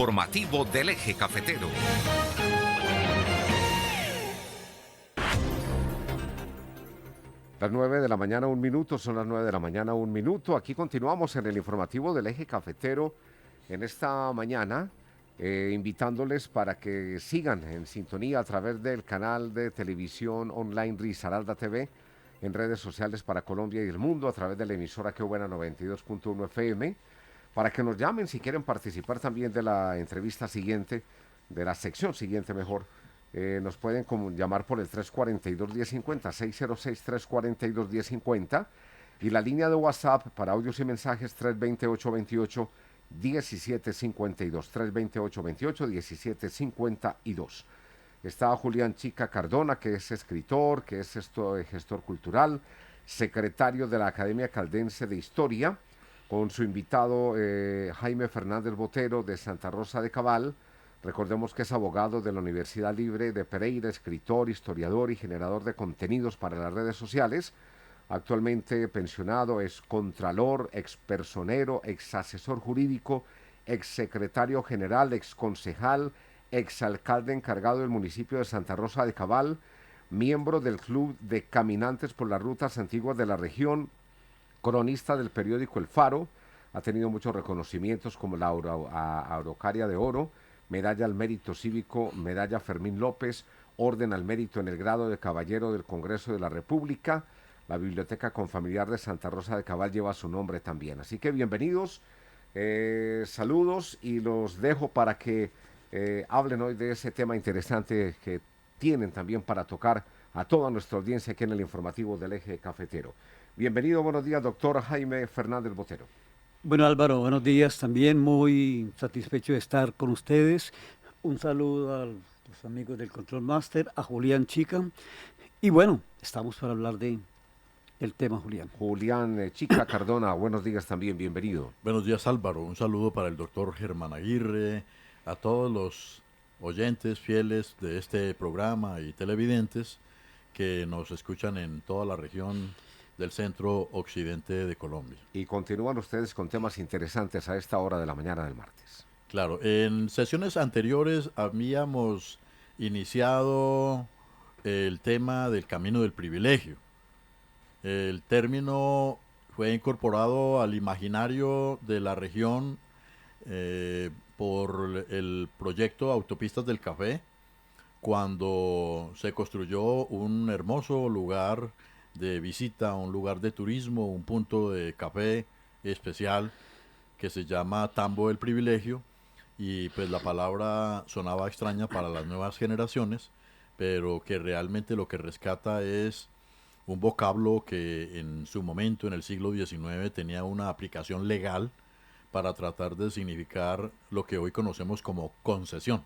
informativo del Eje Cafetero. Las 9 de la mañana, 1 minuto, son las 9 de la mañana, 1 minuto. Aquí continuamos en el informativo del Eje Cafetero en esta mañana, invitándoles para que sigan en sintonía a través del canal de televisión online Risaralda TV, en redes sociales para Colombia y el mundo, a través de la emisora Qué Buena 92.1 FM, para que nos llamen si quieren participar también de la entrevista siguiente, de la sección siguiente mejor. Nos pueden llamar por el 342-1050, 606-342-1050, y la línea de WhatsApp para audios y mensajes 328-28-1752, 328-28-1752. Está Julián Chica Cardona, que es escritor, que es gestor cultural, secretario de la Academia Caldense de Historia, con su invitado Jaime Fernández Botero de Santa Rosa de Cabal. Recordemos que es abogado de la Universidad Libre de Pereira, escritor, historiador y generador de contenidos para las redes sociales. Actualmente pensionado, es contralor, expersonero, exasesor jurídico, exsecretario general, exconcejal, exalcalde encargado del municipio de Santa Rosa de Cabal, miembro del Club de Caminantes por las Rutas Antiguas de la región, cronista del periódico El Faro. Ha tenido muchos reconocimientos como la Araucaria de Oro, Medalla al Mérito Cívico, Medalla Fermín López, Orden al Mérito en el grado de Caballero del Congreso de la República. La Biblioteca Confamiliar de Santa Rosa de Cabal lleva su nombre también. Así que bienvenidos, saludos, y los dejo para que hablen hoy de ese tema interesante que tienen también para tocar a toda nuestra audiencia aquí en el informativo del Eje Cafetero. Bienvenido, buenos días, doctor Jaime Fernández Botero. Bueno, Álvaro, buenos días. También muy satisfecho de estar con ustedes. Un saludo a los amigos del Control Master, a Julián Chica. Y bueno, estamos para hablar del tema, Julián. Julián Chica Cardona, buenos días también, bienvenido. Buenos días, Álvaro. Un saludo para el doctor Germán Aguirre, a todos los oyentes fieles de este programa y televidentes que nos escuchan en toda la región del centro occidente de Colombia. Y continúan ustedes con temas interesantes a esta hora de la mañana del martes. Claro, en sesiones anteriores habíamos iniciado el tema del camino del privilegio. El término fue incorporado al imaginario de la región por el proyecto Autopistas del Café, cuando se construyó un hermoso lugar de visita, un lugar de turismo, un punto de café especial que se llama Tambo del Privilegio, y pues la palabra sonaba extraña para las nuevas generaciones, pero que realmente lo que rescata es un vocablo que en su momento, en el siglo XIX, tenía una aplicación legal para tratar de significar lo que hoy conocemos como concesión,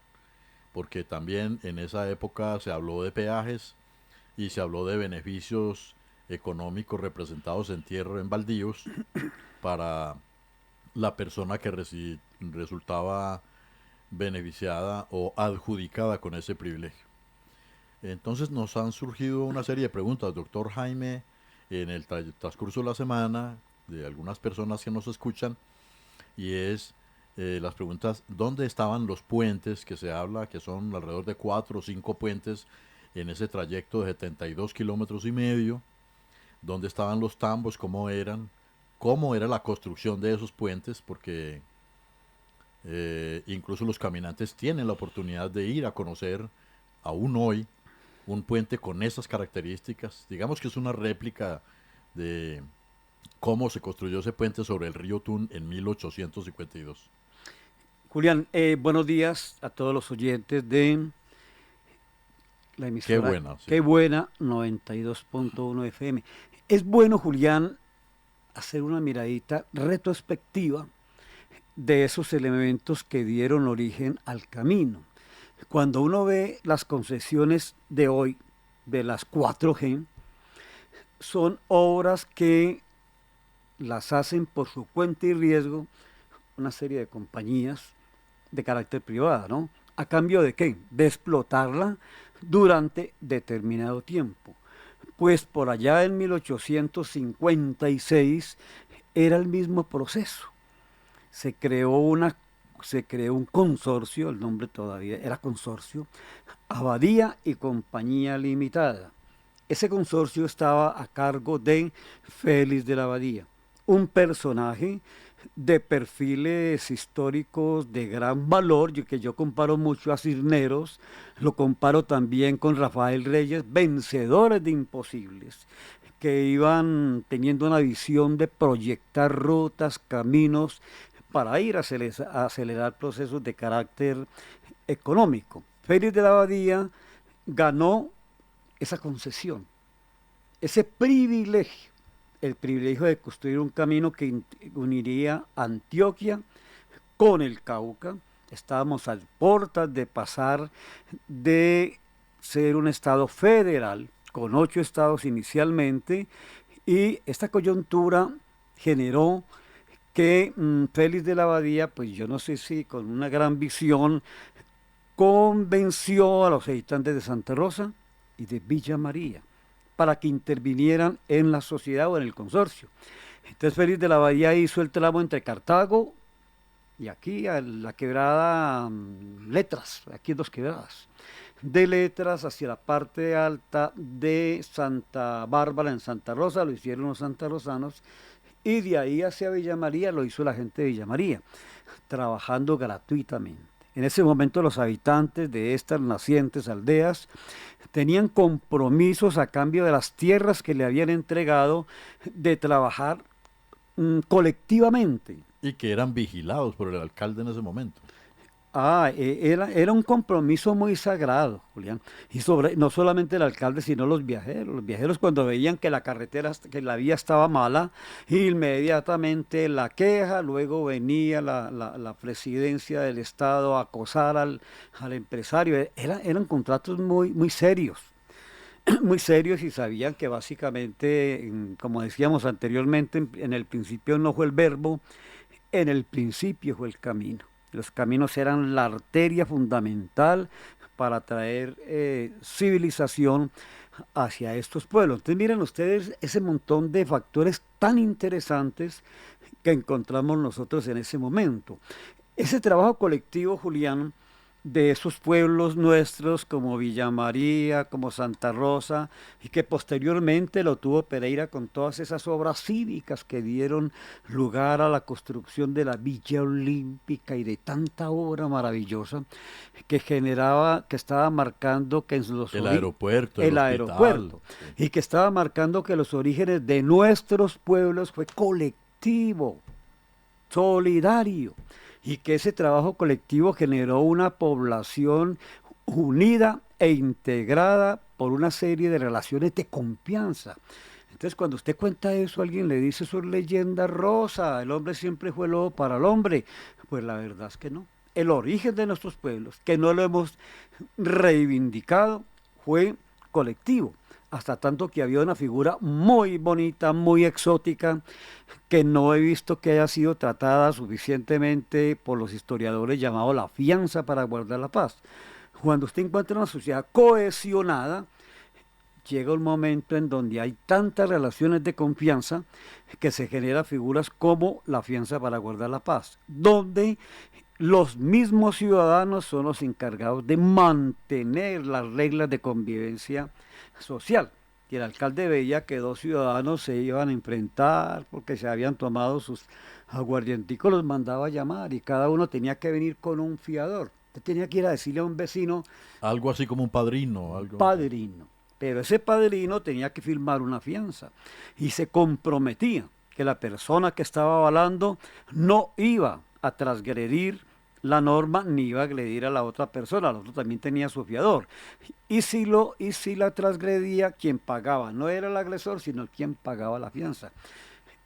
porque también en esa época se habló de peajes y se habló de beneficios económicos representados en tierra, en baldíos, para la persona que resultaba beneficiada o adjudicada con ese privilegio. Entonces nos han surgido una serie de preguntas, doctor Jaime, en el transcurso de la semana, de algunas personas que nos escuchan, y es las preguntas: ¿dónde estaban los puentes que se habla, que son alrededor de 4 o 5 puentes en ese trayecto de 72 kilómetros y medio? ¿Dónde estaban los tambos? ¿Cómo eran? ¿Cómo era la construcción de esos puentes? Porque incluso los caminantes tienen la oportunidad de ir a conocer aún hoy un puente con esas características. Digamos que es una réplica de cómo se construyó ese puente sobre el río Tun en 1852. Julián, buenos días a todos los oyentes de la emisora. Qué buena. Sí. Qué buena, 92.1 FM. Es bueno, Julián, hacer una miradita retrospectiva de esos elementos que dieron origen al camino. Cuando uno ve las concesiones de hoy, de las 4G, son obras que las hacen por su cuenta y riesgo una serie de compañías de carácter privado, ¿no? ¿A cambio de qué? De explotarla durante determinado tiempo. Pues por allá en 1856 era el mismo proceso. Se creó una se creó un consorcio, el nombre todavía era consorcio, Abadía y Compañía Limitada. Ese consorcio estaba a cargo de Félix de la Abadía, un personaje de perfiles históricos de gran valor, que yo comparo mucho a Cisneros, lo comparo también con Rafael Reyes, vencedores de imposibles, que iban teniendo una visión de proyectar rutas, caminos, para ir a acelerar procesos de carácter económico. Félix de la Abadía ganó esa concesión, ese privilegio, el privilegio de construir un camino que uniría Antioquia con el Cauca. Estábamos a puertas de pasar de ser un estado federal, con 8 estados inicialmente, y esta coyuntura generó que Félix de la Abadía, pues yo no sé si con una gran visión, convenció a los habitantes de Santa Rosa y de Villa María para que intervinieran en la sociedad o en el consorcio. Entonces Félix de la Abadía hizo el tramo entre Cartago y aquí a la quebrada Letras, aquí 2 quebradas. De Letras hacia la parte alta de Santa Bárbara en Santa Rosa, lo hicieron los santarrosanos, y de ahí hacia Villa María lo hizo la gente de Villa María, trabajando gratuitamente. En ese momento los habitantes de estas nacientes aldeas tenían compromisos a cambio de las tierras que le habían entregado de trabajar colectivamente. Y que eran vigilados por el alcalde en ese momento. Era un compromiso muy sagrado, Julián. Y no solamente el alcalde, sino los viajeros. Los viajeros cuando veían que la carretera, que la vía estaba mala, inmediatamente la queja, luego venía la presidencia del Estado a acosar al empresario. Eran contratos muy serios, muy serios, y sabían que básicamente, como decíamos anteriormente, en el principio no fue el verbo, en el principio fue el camino. Los caminos eran la arteria fundamental para traer civilización hacia estos pueblos. Entonces miren ustedes ese montón de factores tan interesantes que encontramos nosotros en ese momento. Ese trabajo colectivo, Julián, de esos pueblos nuestros como Villa María, como Santa Rosa, y que posteriormente lo tuvo Pereira con todas esas obras cívicas que dieron lugar a la construcción de la Villa Olímpica y de tanta obra maravillosa que generaba, que estaba marcando que en los el aeropuerto, el aeropuerto, y que estaba marcando que los orígenes de nuestros pueblos fue colectivo, solidario, y que ese trabajo colectivo generó una población unida e integrada por una serie de relaciones de confianza. Entonces, cuando usted cuenta eso, alguien le dice, eso es leyenda rosa, el hombre siempre fue lobo para el hombre. Pues la verdad es que no. El origen de nuestros pueblos, que no lo hemos reivindicado, fue colectivo. Hasta tanto que había una figura muy bonita, muy exótica, que no he visto que haya sido tratada suficientemente por los historiadores, llamado la fianza para guardar la paz. Cuando usted encuentra una sociedad cohesionada, llega un momento en donde hay tantas relaciones de confianza que se generan figuras como la fianza para guardar la paz, donde los mismos ciudadanos son los encargados de mantener las reglas de convivencia social. Y el alcalde veía que 2 ciudadanos se iban a enfrentar porque se habían tomado sus aguardienticos, los mandaba a llamar y cada uno tenía que venir con un fiador. Usted tenía que ir a decirle a un vecino. Algo así como un padrino. Algo. Padrino. Pero ese padrino tenía que firmar una fianza y se comprometía que la persona que estaba avalando no iba a transgredir la norma ni iba a agredir a la otra persona, el otro también tenía su fiador. Y si la transgredía, quien pagaba no era el agresor, sino quien pagaba la fianza.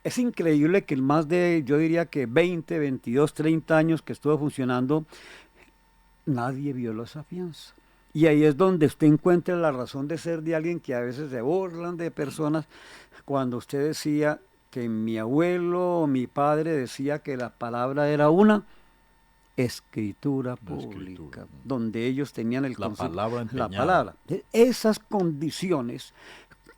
Es increíble que en más de, yo diría que 20, 22, 30 años que estuvo funcionando, nadie violó esa fianza. Y ahí es donde usted encuentra la razón de ser de alguien que a veces se burlan de personas, cuando usted decía que mi abuelo o mi padre decía que la palabra era una escritura pública, donde ellos tenían el la palabra empeñada. la palabra. Esas condiciones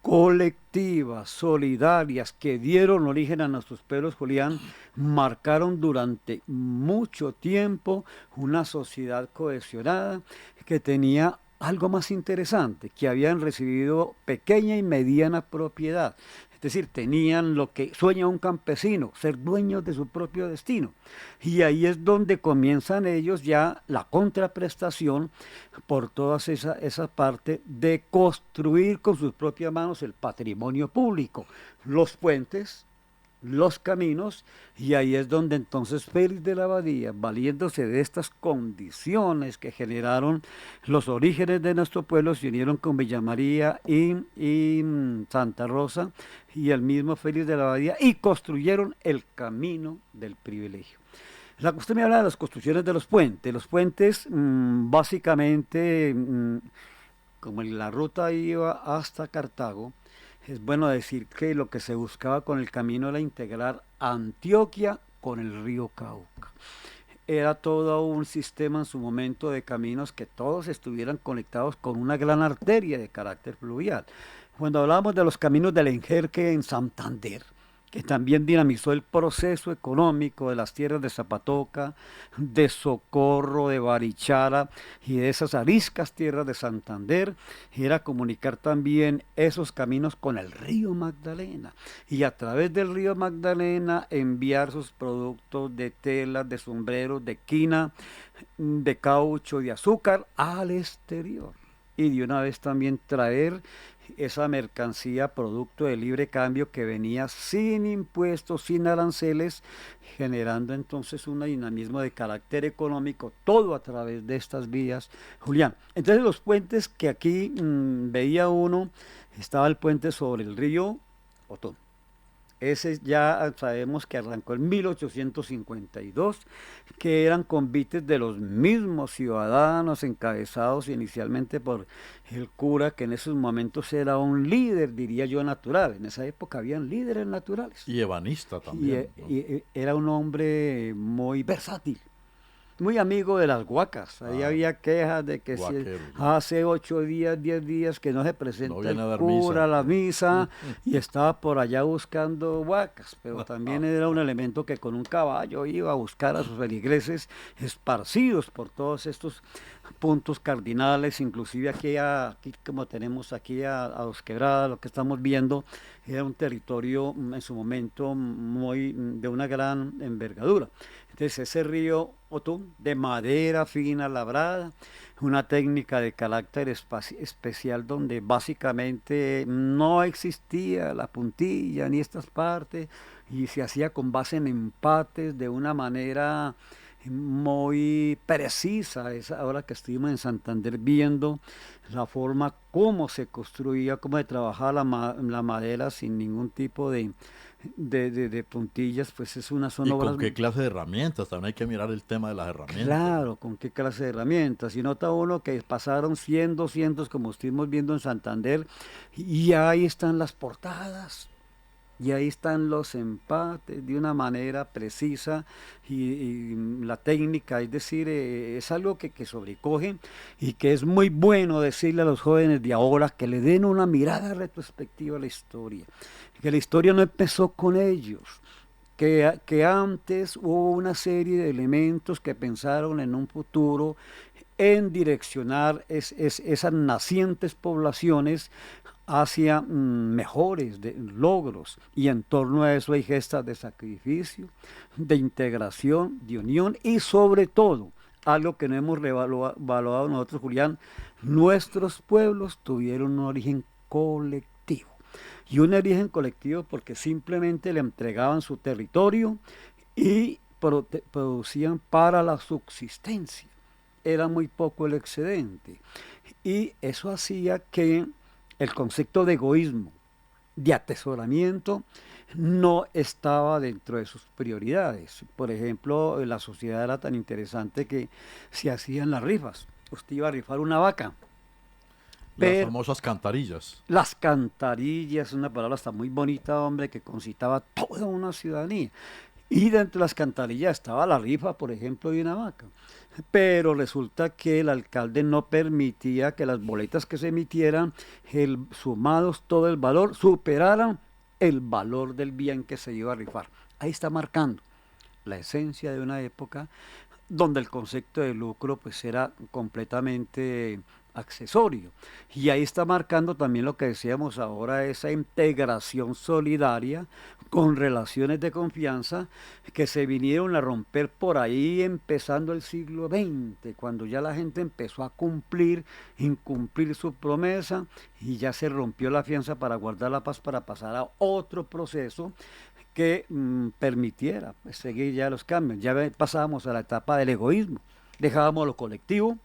colectivas, solidarias, que dieron origen a nuestros pueblos, Julián, marcaron durante mucho tiempo una sociedad cohesionada que tenía algo más interesante, que habían recibido pequeña y mediana propiedad. Es decir, tenían lo que sueña un campesino, ser dueños de su propio destino. Y ahí es donde comienzan ellos ya la contraprestación por toda esa parte de construir con sus propias manos el patrimonio público, los puentes, los caminos, y ahí es donde entonces Félix de la Abadía, valiéndose de estas condiciones que generaron los orígenes de nuestro pueblo, se unieron con Villa María y Santa Rosa y el mismo Félix de la Abadía y construyeron el camino del privilegio. La usted me habla de las construcciones de los puentes. Los puentes básicamente, como la ruta iba hasta Cartago, es bueno decir que lo que se buscaba con el camino era integrar Antioquia con el río Cauca. Era todo un sistema en su momento de caminos que todos estuvieran conectados con una gran arteria de carácter fluvial. Cuando hablamos de los caminos del Enjerque en Santander, que también dinamizó el proceso económico de las tierras de Zapatoca, de Socorro, de Barichara y de esas ariscas tierras de Santander, era comunicar también esos caminos con el río Magdalena y a través del río Magdalena enviar sus productos de telas, de sombreros, de quina, de caucho, de azúcar al exterior. Y de una vez también traer esa mercancía producto de libre cambio que venía sin impuestos, sin aranceles, generando entonces un dinamismo de carácter económico, todo a través de estas vías, Julián. Entonces los puentes que aquí veía uno, estaba el puente sobre el río Otón. Ese ya sabemos que arrancó en 1852, que eran convites de los mismos ciudadanos encabezados inicialmente por el cura, que en esos momentos era un líder, diría yo, natural. En esa época habían líderes naturales. Y ebanista también. Y era un hombre muy versátil. Muy amigo de las huacas. Ahí había quejas de que si hace 8 días, 10 días que no se presenta el cura a la misa y estaba por allá buscando huacas, pero también era un elemento que con un caballo iba a buscar a sus feligreses esparcidos por todos estos puntos cardinales, inclusive aquí como tenemos aquí a Dos Quebradas, lo que estamos viendo era un territorio en su momento de una gran envergadura. Entonces ese río Otún, de madera fina labrada, una técnica de carácter especial donde básicamente no existía la puntilla ni estas partes y se hacía con base en empates de una manera muy precisa. Es ahora que estuvimos en Santander viendo la forma cómo se construía, cómo se trabajaba la madera sin ningún tipo de puntillas, pues es una zona. ¿Y con qué clase de herramientas? También hay que mirar el tema de las herramientas. Claro, con qué clase de herramientas. Y nota uno que pasaron 100, 200, como estuvimos viendo en Santander, y ahí están las portadas. Y ahí están los empates de una manera precisa y la técnica, es decir, es algo que sobrecoge y que es muy bueno decirle a los jóvenes de ahora que le den una mirada retrospectiva a la historia, que la historia no empezó con ellos, que antes hubo una serie de elementos que pensaron en un futuro, en direccionar esas nacientes poblaciones hacia mejores logros, y en torno a eso hay gestas de sacrificio, de integración, de unión y sobre todo, algo que no hemos revaluado nosotros, Julián, nuestros pueblos tuvieron un origen colectivo. Y un origen colectivo porque simplemente le entregaban su territorio y producían para la subsistencia. Era muy poco el excedente. Y eso hacía que el concepto de egoísmo, de atesoramiento, no estaba dentro de sus prioridades. Por ejemplo, la sociedad era tan interesante que se hacían las rifas. Usted iba a rifar una vaca. Las famosas cantarillas. Las cantarillas, una palabra hasta muy bonita, hombre, que concitaba toda una ciudadanía. Y dentro de las alcantarillas estaba la rifa, por ejemplo, de una vaca. Pero resulta que el alcalde no permitía que las boletas que se emitieran, sumados todo el valor, superaran el valor del bien que se iba a rifar. Ahí está marcando la esencia de una época donde el concepto de lucro pues era completamente accesorio. Y ahí está marcando también lo que decíamos ahora, esa integración solidaria con relaciones de confianza que se vinieron a romper por ahí empezando el siglo XX, cuando ya la gente empezó a incumplir su promesa y ya se rompió la fianza para guardar la paz, para pasar a otro proceso que permitiera pues, seguir ya los cambios. Ya pasábamos a la etapa del egoísmo, dejábamos lo colectivo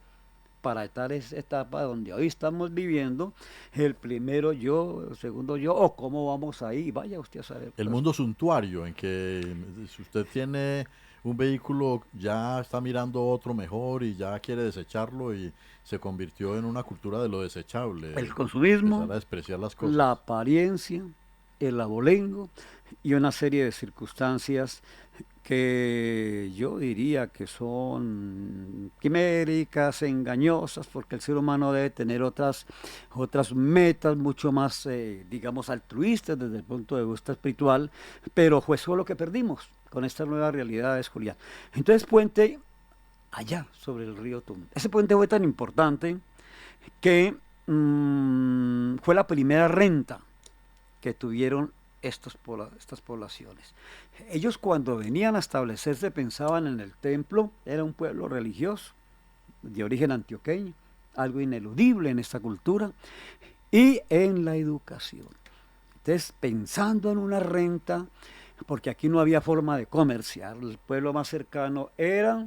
para estar en esa etapa donde hoy estamos viviendo, el primero yo, el segundo yo, o cómo vamos ahí, vaya usted a saber. El mundo suntuario, en que si usted tiene un vehículo, ya está mirando otro mejor y ya quiere desecharlo y se convirtió en una cultura de lo desechable. El consumismo, empezar a despreciar las cosas. la apariencia, el abolengo y una serie de circunstancias que yo diría que son quiméricas, engañosas, porque el ser humano debe tener otras metas mucho más, digamos, altruistas desde el punto de vista espiritual, pero fue eso lo que perdimos con estas nuevas realidades, Julián. Entonces, puente allá sobre el río Tuna. Ese puente fue tan importante que fue la primera renta que tuvieron estas poblaciones. Ellos cuando venían a establecerse pensaban en el templo, era un pueblo religioso de origen antioqueño, algo ineludible en esta cultura, y en la educación. Entonces, pensando en una renta, porque aquí no había forma de comerciar, el pueblo más cercano era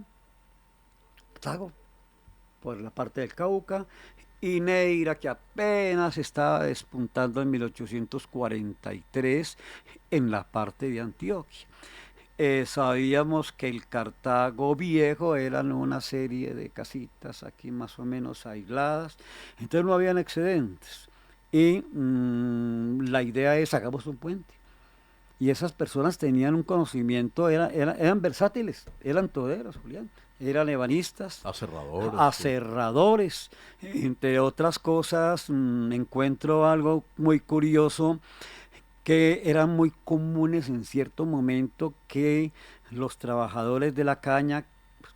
Tago, por la parte del Cauca, y Neira, que apenas estaba despuntando en 1843 en la parte de Antioquia. Sabíamos que el Cartago Viejo eran una serie de casitas aquí más o menos aisladas, entonces no habían excedentes. Y la idea es, hagamos un puente. Y esas personas tenían un conocimiento, eran versátiles, eran toderos, Julián, eran ebanistas, aserradores, entre otras cosas. Encuentro algo muy curioso, que eran muy comunes en cierto momento que los trabajadores de la caña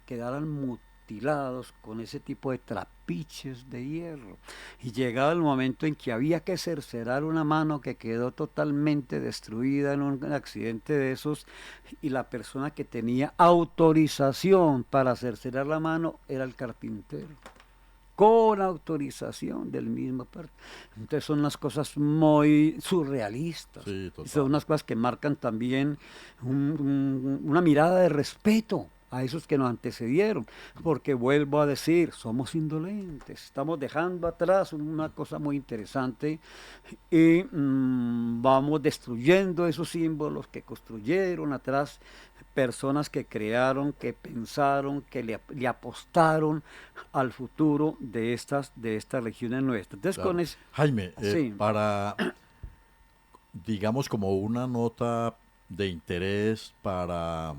quedaran mutilados con ese tipo de trapiches de hierro, y llegaba el momento en que había que cercenar una mano que quedó totalmente destruida en un accidente de esos, y la persona que tenía autorización para cercenar la mano era el carpintero, con autorización del mismo parte. Entonces son unas cosas muy surrealistas, Sí, son unas cosas que marcan también una mirada de respeto a esos que nos antecedieron, porque vuelvo a decir, somos indolentes, estamos dejando atrás una cosa muy interesante y vamos destruyendo esos símbolos que construyeron atrás personas que crearon, que pensaron, que le apostaron al futuro de estas regiones nuestras. Entonces, claro. Jaime, sí. Para, digamos, como una nota de interés para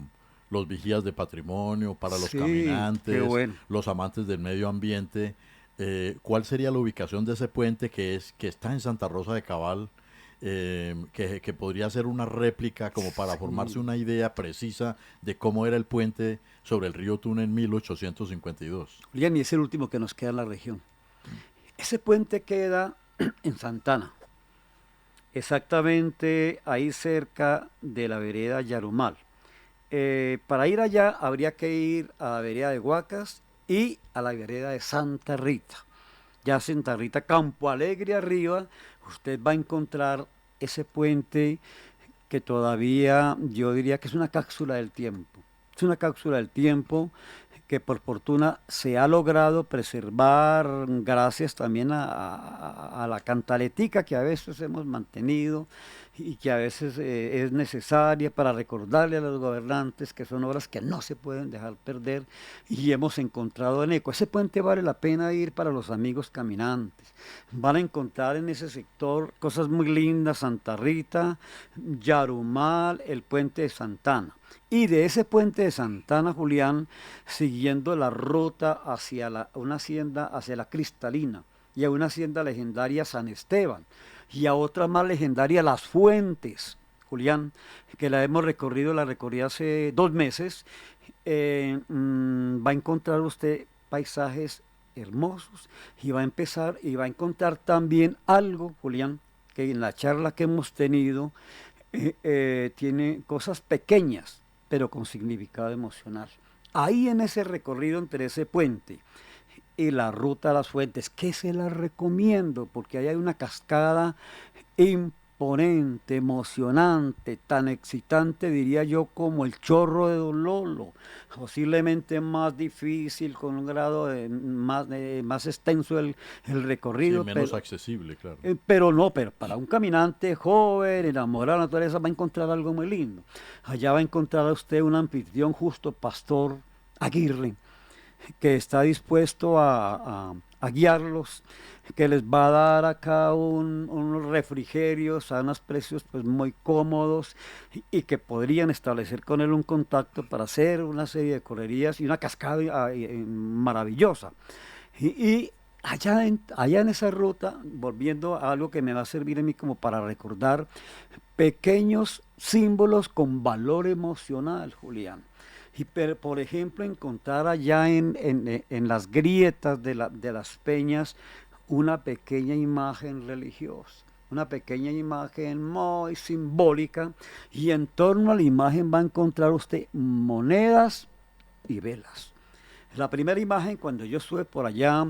los vigías de patrimonio, para los caminantes, bueno, los amantes del medio ambiente, ¿cuál sería la ubicación de ese puente que está en Santa Rosa de Cabal? Que podría ser una réplica como para formarse una idea precisa de cómo era el puente sobre el río Tuna en 1852. Y es el último que nos queda en la región. Ese puente queda en Santana, exactamente ahí cerca de la vereda Yarumal. Para ir allá habría que ir a la vereda de Huacas y a la vereda de Santa Rita. Ya Santa Rita, Campo Alegre arriba, usted va a encontrar ese puente que todavía yo diría que es una cápsula del tiempo. Es una cápsula del tiempo que por fortuna se ha logrado preservar gracias también a la cantaletica que a veces hemos mantenido, y que a veces es necesaria para recordarle a los gobernantes que son obras que no se pueden dejar perder y hemos encontrado en ECO. Ese puente vale la pena ir para los amigos caminantes. Van a encontrar en ese sector cosas muy lindas, Santa Rita, Yarumal, el puente de Santana. Y de ese puente de Santana, Julián, siguiendo la ruta hacia una hacienda, hacia la Cristalina, y a una hacienda legendaria San Esteban, y a otra más legendaria Las Fuentes, Julián, que la recorrí hace 2 meses, va a encontrar usted paisajes hermosos y va a encontrar también algo, Julián, que en la charla que hemos tenido tiene cosas pequeñas, pero con significado emocional. Ahí en ese recorrido entre ese puente y la ruta a Las Fuentes, que se la recomiendo, porque ahí hay una cascada imponente, emocionante, tan excitante, diría yo, como el Chorro de Don Lolo, posiblemente más difícil, con un grado más extenso el recorrido. Sí, menos accesible, claro. Pero para un caminante joven, enamorado de la naturaleza, va a encontrar algo muy lindo. Allá va a encontrar a usted un anfitrión justo, Pastor Aguirre, que está dispuesto a guiarlos, que les va a dar acá unos refrigerios a unos precios pues muy cómodos y que podrían establecer con él un contacto para hacer una serie de correrías y una cascada maravillosa. Y allá en esa ruta, volviendo a algo que me va a servir a mí como para recordar, pequeños símbolos con valor emocional, Julián. Y por ejemplo, encontrar allá en las grietas de las peñas una pequeña imagen religiosa, una pequeña imagen muy simbólica, y en torno a la imagen va a encontrar usted monedas y velas. La primera imagen, cuando yo estuve por allá,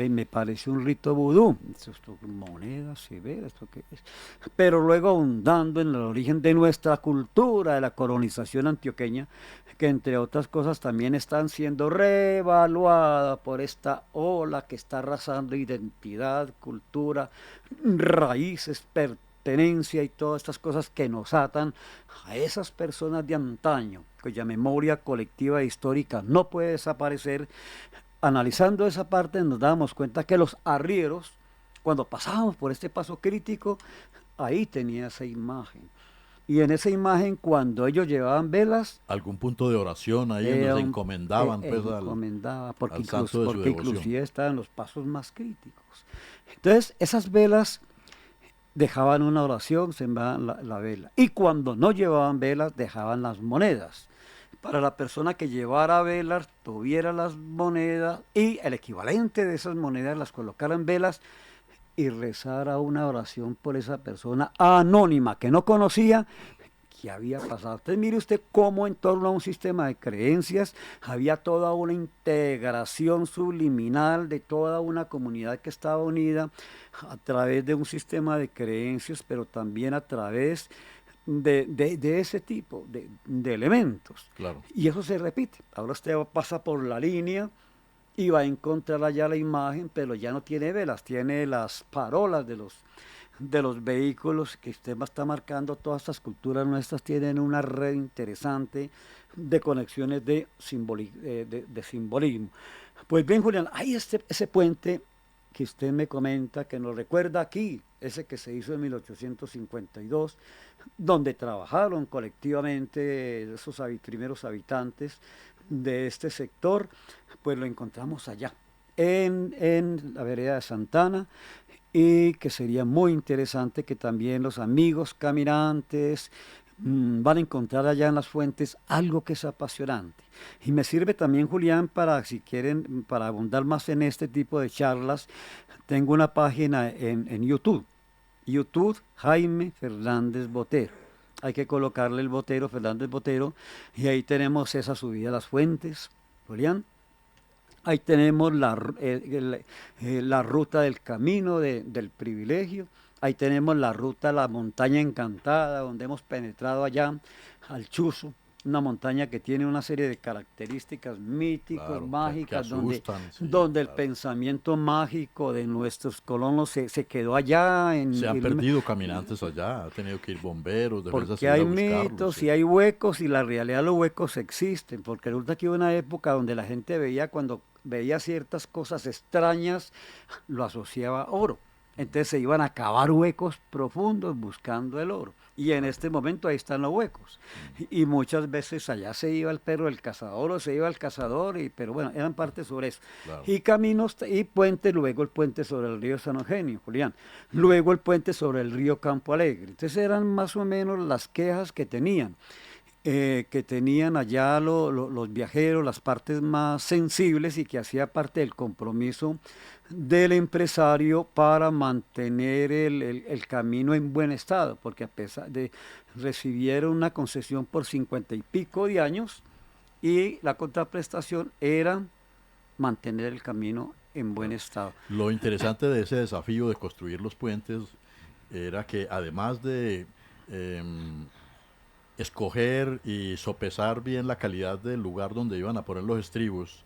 me pareció un rito vudú. Esto, monedas y velas, ¿esto qué es? Pero luego ahondando en el origen de nuestra cultura, de la colonización antioqueña, que entre otras cosas también están siendo reevaluadas por esta ola que está arrasando identidad, cultura, raíces, pertenencia y todas estas cosas que nos atan a esas personas de antaño, cuya memoria colectiva e histórica no puede desaparecer. Analizando esa parte nos damos cuenta que los arrieros, cuando pasábamos por este paso crítico, ahí tenía esa imagen. Y en esa imagen, cuando ellos llevaban velas, algún punto de oración ahí donde se encomendaban pues, porque al santo de su devoción. Inclusive estaban los pasos más críticos. Entonces, esas velas dejaban una oración, sembraban la vela. Y cuando no llevaban velas, dejaban las monedas. Para la persona que llevara velas, tuviera las monedas y el equivalente de esas monedas las colocara en velas y rezara una oración por esa persona anónima que no conocía, que había pasado. Entonces mire usted cómo en torno a un sistema de creencias había toda una integración subliminal de toda una comunidad que estaba unida a través de un sistema de creencias, pero también a través de ese tipo de elementos. Claro. Y eso se repite. Ahora usted pasa por la línea y va a encontrar allá la imagen, pero ya no tiene velas, tiene las parolas de los vehículos que usted está marcando. Todas estas culturas nuestras tienen una red interesante de conexiones de simbolismo. Pues bien, Julián, hay ese puente que usted me comenta, que nos recuerda aquí, ese que se hizo en 1852, donde trabajaron colectivamente esos primeros habitantes de este sector, pues lo encontramos allá, en la vereda de Santana, y que sería muy interesante que también los amigos caminantes van a encontrar allá en Las Fuentes algo que es apasionante. Y me sirve también, Julián, para, si quieren, para abundar más en este tipo de charlas, tengo una página en YouTube, Jaime Fernández Botero. Hay que colocarle el Botero, Fernández Botero, y ahí tenemos esa subida a Las Fuentes, Julián. Ahí tenemos la ruta del camino del privilegio. Ahí tenemos la ruta a la montaña encantada, donde hemos penetrado allá al Chuzo, una montaña que tiene una serie de características míticas, Claro, que mágicas, asustan, sí, donde el claro. pensamiento mágico de nuestros colonos se quedó allá Se han perdido caminantes allá, ha tenido que ir bomberos, defensa porque civil a hay buscarlos. mitos y hay huecos y la realidad de los huecos existen, porque resulta que hubo una época donde la gente veía cuando veía ciertas cosas extrañas, lo asociaba a oro. Entonces se iban a cavar huecos profundos buscando el oro. Y en este momento ahí están los huecos. Y muchas veces allá se iba el perro del cazador o se iba el cazador, pero bueno, eran partes sobre eso. Claro. Y caminos y puentes, luego el puente sobre el río San Eugenio, Julián. Luego el puente sobre el río Campo Alegre. Entonces eran más o menos las quejas que tenían allá los viajeros, las partes más sensibles y que hacía parte del compromiso del empresario para mantener el camino en buen estado, porque a pesar de recibieron una concesión por 50 y pico de años y la contraprestación era mantener el camino en buen estado. Lo interesante de ese desafío de construir los puentes era que además de escoger y sopesar bien la calidad del lugar donde iban a poner los estribos,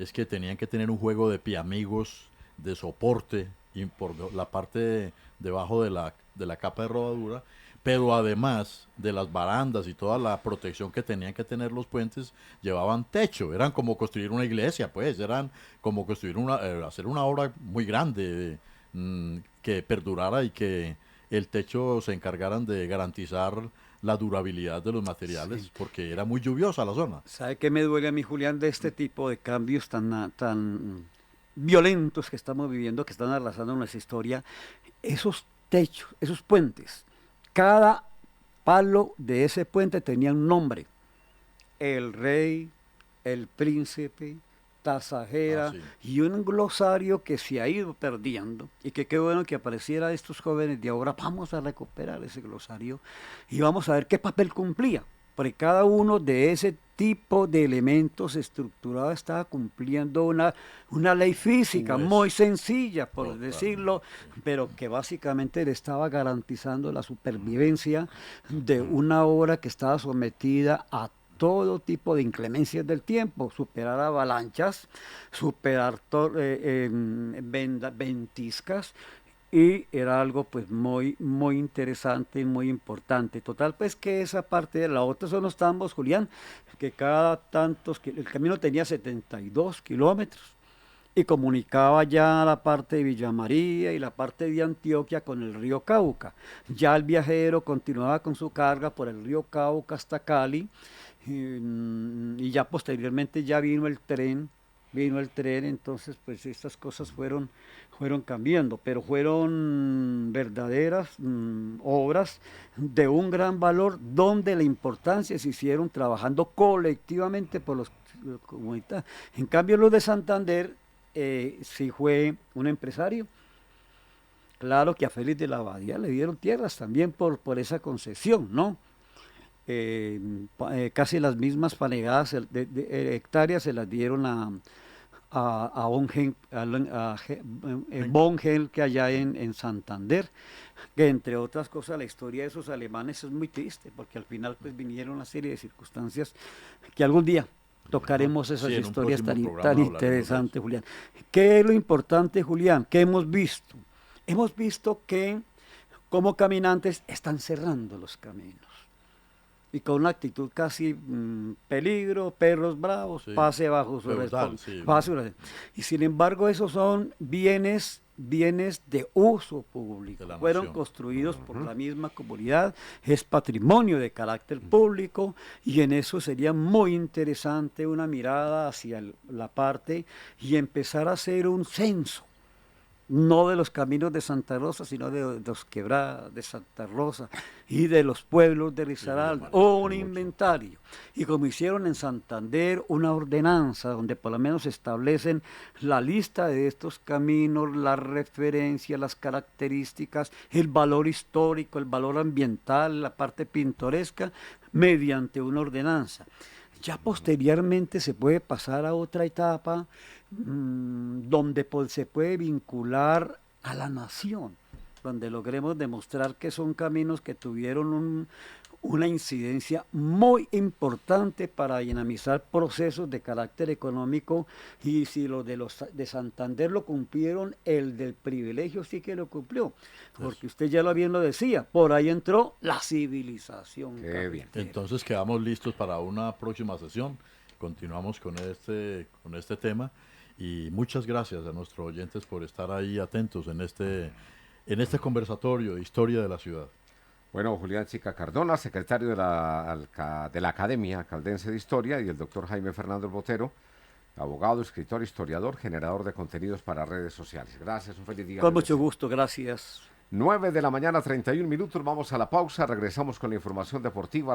es que tenían que tener un juego de piamigos de soporte y por la parte debajo de la capa de rodadura, pero además de las barandas y toda la protección que tenían que tener los puentes, llevaban techo, eran como construir una iglesia, pues, eran como construir hacer una obra muy grande, que perdurara y que el techo se encargaran de garantizar la durabilidad de los materiales, Sí. porque era muy lluviosa la zona. ¿Sabe qué me duele a mí, Julián, de este tipo de cambios tan violentos que estamos viviendo, que están arrasando nuestra historia? Esos techos, esos puentes, cada palo de ese puente tenía un nombre. El rey, el príncipe, tasajera, Sí. y un glosario que se ha ido perdiendo y que qué bueno que apareciera estos jóvenes de ahora. Vamos a recuperar ese glosario y vamos a ver qué papel cumplía, porque cada uno de ese tipo de elementos estructurados estaba cumpliendo una ley física Pues, muy sencilla, por totalmente, decirlo, sí. pero que básicamente le estaba garantizando la supervivencia de una obra que estaba sometida a todo tipo de inclemencias del tiempo, superar avalanchas, superar ventiscas, y era algo pues muy interesante y muy importante. Total pues que esa parte de la otra son los tambos, Julián, que cada el camino tenía 72 kilómetros y comunicaba ya la parte de Villa María y la parte de Antioquia con el río Cauca. Ya el viajero continuaba con su carga por el río Cauca hasta Cali, y ya posteriormente ya vino el tren, entonces pues estas cosas fueron cambiando, pero fueron verdaderas obras de un gran valor, donde la importancia se hicieron trabajando colectivamente por los comunitarios. En cambio los de Santander sí fue un empresario. Claro que a Félix de la Abadía le dieron tierras también por esa concesión, ¿no? Casi las mismas fanegadas hectáreas se las dieron a Bongel, que allá en Santander, que entre otras cosas la historia de esos alemanes es muy triste, porque al final pues vinieron una serie de circunstancias que algún día tocaremos esas Sí, en un historias próximo tan programa hablaremos de interesantes, eso. Julián. ¿Qué es lo importante, Julián? ¿Qué hemos visto? Hemos visto que como caminantes están cerrando los caminos y con una actitud casi peligro, perros bravos, Sí, pase bajo su feudal, sí. Y sin embargo esos son bienes de uso público, De la fueron nación. construidos por la misma comunidad, es patrimonio de carácter público, y en eso sería muy interesante una mirada hacia la parte y empezar a hacer un censo, no de los caminos de Santa Rosa, sino de los quebradas de Santa Rosa y de los pueblos de Risaralda, Sí, o un mucho. inventario. Y como hicieron en Santander, una ordenanza donde por lo menos establecen la lista de estos caminos, las referencias, las características, el valor histórico, el valor ambiental, la parte pintoresca, mediante una ordenanza. Ya posteriormente se puede pasar a otra etapa donde se puede vincular a la nación, donde logremos demostrar que son caminos que tuvieron una incidencia muy importante para dinamizar procesos de carácter económico, y si los de Santander lo cumplieron, el del privilegio sí que lo cumplió, porque usted ya bien lo decía, por ahí entró la civilización. Qué bien. Entonces quedamos listos para una próxima sesión. Continuamos con este tema y muchas gracias a nuestros oyentes por estar ahí atentos en este conversatorio de historia de la ciudad. Bueno, Julián Chica Cardona, secretario de la Academia Caldense de Historia, y el doctor Jaime Fernández Botero, abogado, escritor, historiador, generador de contenidos para redes sociales. Gracias, un feliz día. Con mucho gusto, gracias. 9 de la mañana, 31 minutos, vamos a la pausa, regresamos con la información deportiva.